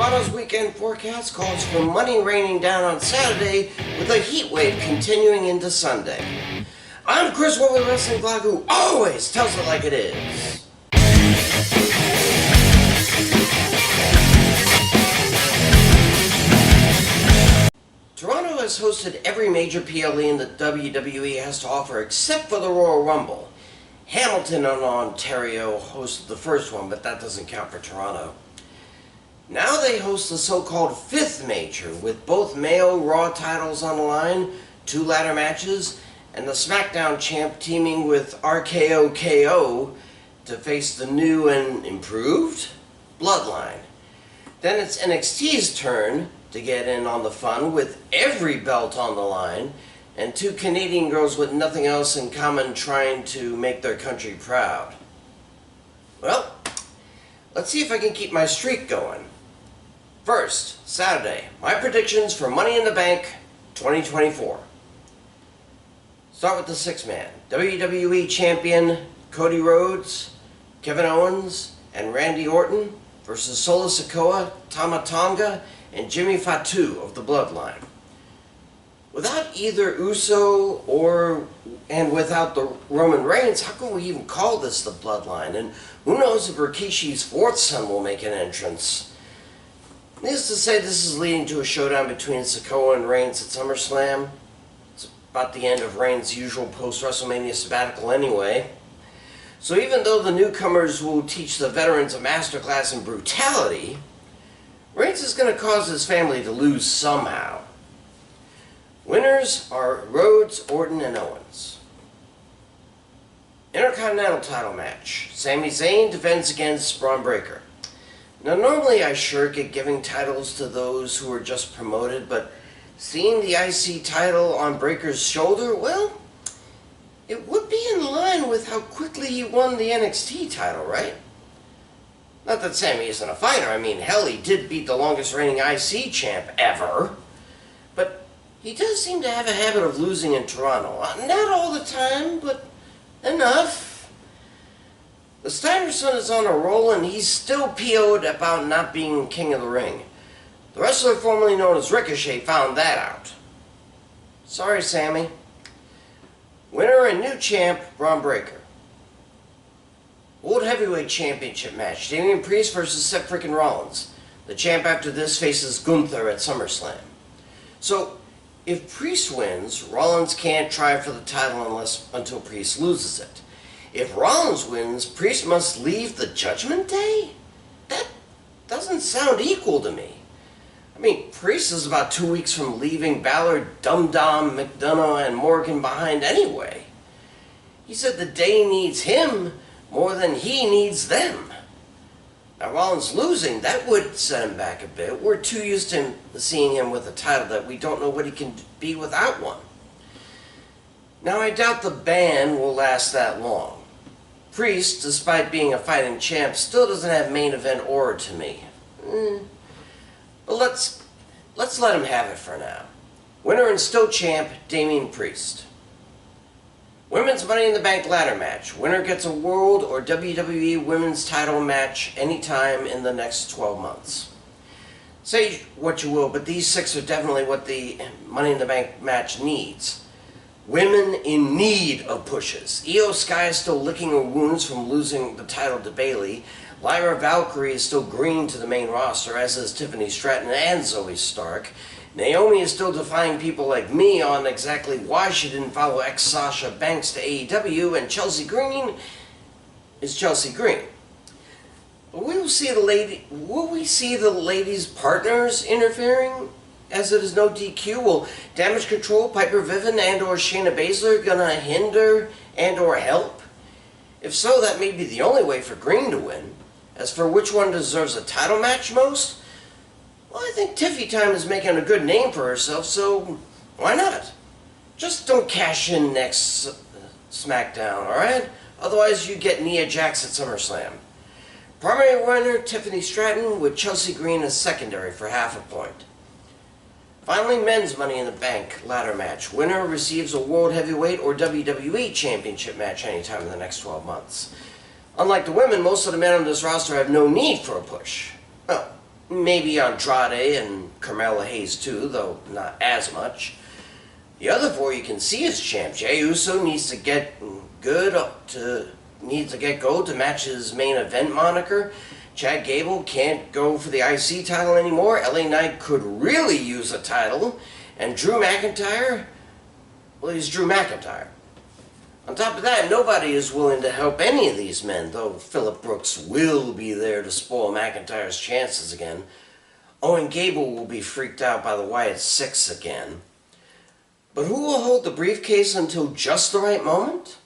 Toronto's weekend forecast calls for money raining down on Saturday with a heat wave continuing into Sunday. I'm Chris Wolvie Wrestling Blog, who always tells it like it is. Toronto has hosted every major PLE in the WWE has to offer except for the Royal Rumble. Hamilton in Ontario hosted the first one, but that doesn't count for Toronto. Now they host the so-called fifth major, with both male Raw titles on the line, 2 ladder matches, and the SmackDown champ teaming with RKO KO to face the new and improved Bloodline. Then it's NXT's turn to get in on the fun with every belt on the line, and 2 Canadian girls with nothing else in common trying to make their country proud. Well, let's see if I can keep my streak going. First, Saturday, my predictions for Money in the Bank 2024. Start with the 6-man. WWE Champion Cody Rhodes, Kevin Owens, and Randy Orton versus Solo Sikoa, Tama Tonga, and Jimmy Fatu of the Bloodline. Without either Uso and without the Roman Reigns, how can we even call this the Bloodline? And who knows if Rikishi's 4th son will make an entrance. Needless to say, this is leading to a showdown between Sikoa and Reigns at SummerSlam. It's about the end of Reigns' usual post-WrestleMania sabbatical anyway. So even though the newcomers will teach the veterans a masterclass in brutality, Reigns is going to cause his family to lose somehow. Winners are Rhodes, Orton, and Owens. Intercontinental title match. Sami Zayn defends against Braun Breaker. Now normally I shirk at giving titles to those who are just promoted, but seeing the IC title on Breaker's shoulder, well, it would be in line with how quickly he won the NXT title, right? Not that Sami isn't a fighter, I mean, hell, he did beat the longest reigning IC champ ever. But he does seem to have a habit of losing in Toronto. Not all the time, but enough. The Steiner son is on a roll, and he's still PO'd about not being king of the ring. The wrestler formerly known as Ricochet found that out. Sorry, Sami. Winner and new champ, Braun Breaker. World Heavyweight Championship match. Damian Priest versus Seth freaking Rollins. The champ after this faces Gunther at SummerSlam. So, if Priest wins, Rollins can't try for the title until Priest loses it. If Rollins wins, Priest must leave the Judgment Day? That doesn't sound equal to me. I mean, Priest is about 2 weeks from leaving Balor, Dum Dum, McDonough, and Morgan behind anyway. He said the day needs him more than he needs them. Now, Rollins losing, that would set him back a bit. We're too used to seeing him with a title that we don't know what he can be without one. Now, I doubt the ban will last that long. Priest, despite being a fighting champ, still doesn't have main event aura to me. But let's let him have it for now. Winner and still champ, Damian Priest. Women's Money in the Bank ladder match. Winner gets a World or WWE Women's title match anytime in the next 12 months. Say what you will, but these 6 are definitely what the Money in the Bank match needs. Women in need of pushes. Io Sky is still licking her wounds from losing the title to Bayley. Lyra Valkyrie is still green to the main roster, as is Tiffany Stratton and Zoe Stark. Naomi is still defying people like me on exactly why she didn't follow ex-Sasha Banks to AEW, and Chelsea Green is Chelsea Green. But will we see the ladies' partners interfering? As it is no DQ, will Damage Control, Piper Niven, and or Shayna Baszler gonna hinder and or help? If so, that may be the only way for Green to win. As for which one deserves a title match most, well, I think Tiffy Time is making a good name for herself, so why not? Just don't cash in next SmackDown, alright? Otherwise you get Nia Jax at SummerSlam. Primary winner, Tiffany Stratton, with Chelsea Green as secondary for half a point. Finally, men's Money in the Bank ladder match. Winner receives a World Heavyweight or WWE Championship match anytime in the next 12 months. Unlike the women, most of the men on this roster have no need for a push. Well, maybe Andrade and Carmella Hayes too, though not as much. The other four you can see as champ. Jey Uso needs to get gold to match his main event moniker. Chad Gable can't go for the IC title anymore. LA Knight could really use a title. And Drew McIntyre, well, he's Drew McIntyre. On top of that, nobody is willing to help any of these men, though Phillip Brooks will be there to spoil McIntyre's chances again. Owen Gable will be freaked out by the Wyatt Six again. But who will hold the briefcase until just the right moment?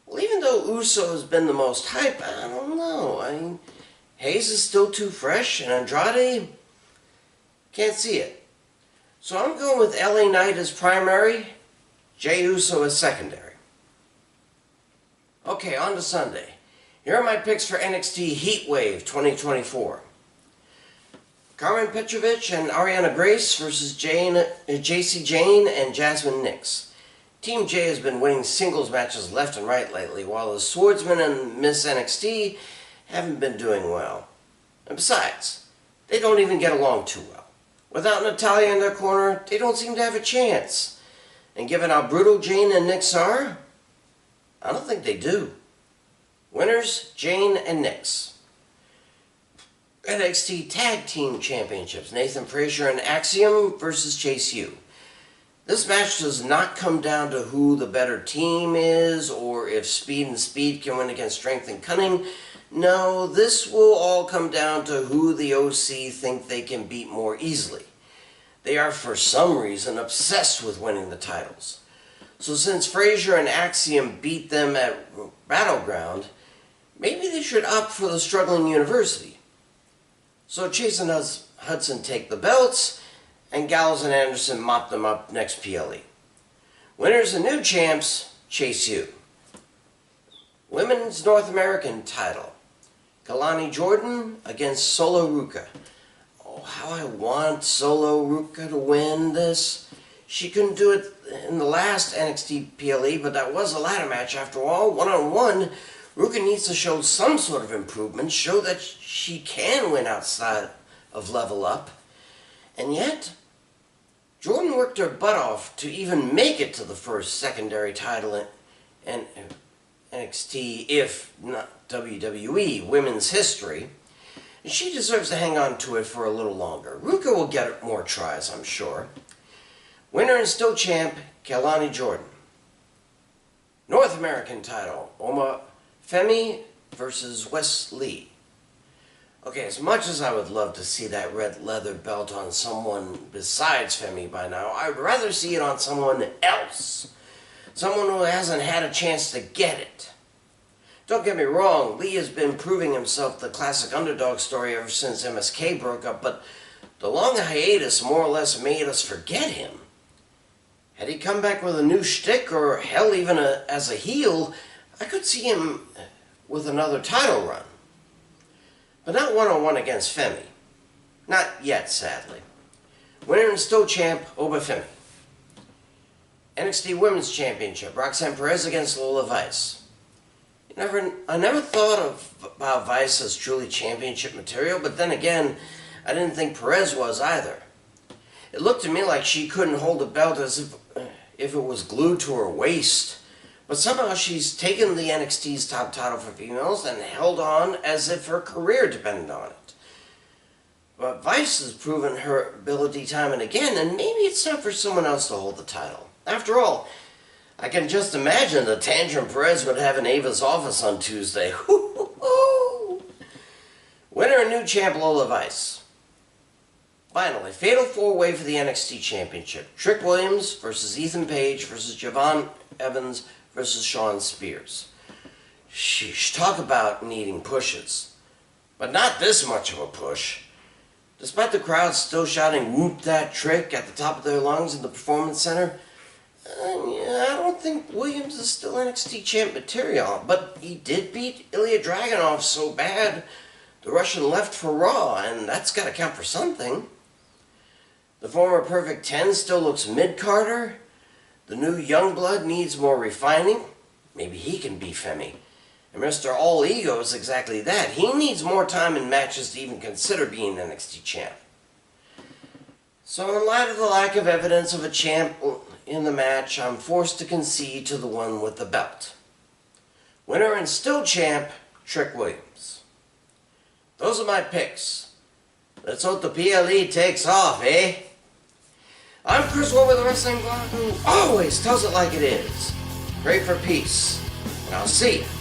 Well, even though Uso has been the most hype, I don't know. I mean, Hayes is still too fresh, and Andrade can't see it. So I'm going with LA Knight as primary, Jey Uso as secondary. Okay, on to Sunday. Here are my picks for NXT Heatwave 2024. Carmen Petrovic and Ariana Grace versus JC Jane and Jasmine Nix. Team J has been winning singles matches left and right lately, while the Swordsman and Miss NXT haven't been doing well. And besides, they don't even get along too well. Without Natalya in their corner, they don't seem to have a chance. And given how brutal Jane and Nix are, I don't think they do. Winners, Jane and Nix. NXT Tag Team Championships, Nathan Frazier and Axiom versus Chase U. This match does not come down to who the better team is, or if Speed and Speed can win against Strength and Cunning. No, this will all come down to who the OC think they can beat more easily. They are, for some reason, obsessed with winning the titles. So since Frazier and Axiom beat them at Battleground, maybe they should opt for the struggling University. So Chase and Hudson take the belts, and Gallows and Anderson mop them up next PLE. Winners and new champs, Chase U. Women's North American title. Kalani Jordan against Solo Ruka. Oh, how I want Solo Ruka to win this. She couldn't do it in the last NXT PLE, but that was a ladder match after all. One-on-one, Ruka needs to show some sort of improvement, show that she can win outside of Level Up. And yet, Jordan worked her butt off to even make it to the first secondary title in NXT, if not WWE, women's history. And she deserves to hang on to it for a little longer. Ruka will get more tries, I'm sure. Winner and still champ, Kalani Jordan. North American title, Oma Femi versus Wes Lee. Okay, as much as I would love to see that red leather belt on someone besides Femi by now, I'd rather see it on someone else. Someone who hasn't had a chance to get it. Don't get me wrong, Lee has been proving himself the classic underdog story ever since MSK broke up, but the long hiatus more or less made us forget him. Had he come back with a new shtick, or hell, even as a heel, I could see him with another title run. But not one-on-one against Femi. Not yet, sadly. Winner and still champ, Oba Femi. NXT Women's Championship, Roxanne Perez against Lola Vice. I never thought about Vice as truly championship material, but then again, I didn't think Perez was either. It looked to me like she couldn't hold the belt as if it was glued to her waist. But somehow she's taken the NXT's top title for females and held on as if her career depended on it. But Vice has proven her ability time and again, and maybe it's time for someone else to hold the title. After all, I can just imagine the tantrum Perez would have in Ava's office on Tuesday. Winner and new champ, Lola Vice. Finally, fatal four-way for the NXT Championship. Trick Williams versus Ethan Page versus Javon Evans versus Shawn Spears. Sheesh, talk about needing pushes. But not this much of a push. Despite the crowd still shouting "whoop that trick" at the top of their lungs in the Performance Center, I don't think Williams is still NXT champ material, but he did beat Ilya Dragunov so bad the Russian left for Raw, and that's got to count for something. The former Perfect 10 still looks mid-Carter. The new Youngblood needs more refining. Maybe he can be Femi. And Mr. All Ego is exactly that. He needs more time in matches to even consider being NXT champ. So in light of the lack of evidence of a champ in the match, I'm forced to concede to the one with the belt. Winner and still champ, Trick Williams. Those are my picks. Let's hope the PLE takes off, eh? I'm Chris Wolvie, the Wrestling Blog, who always tells it like it is. Pray for peace, and I'll see you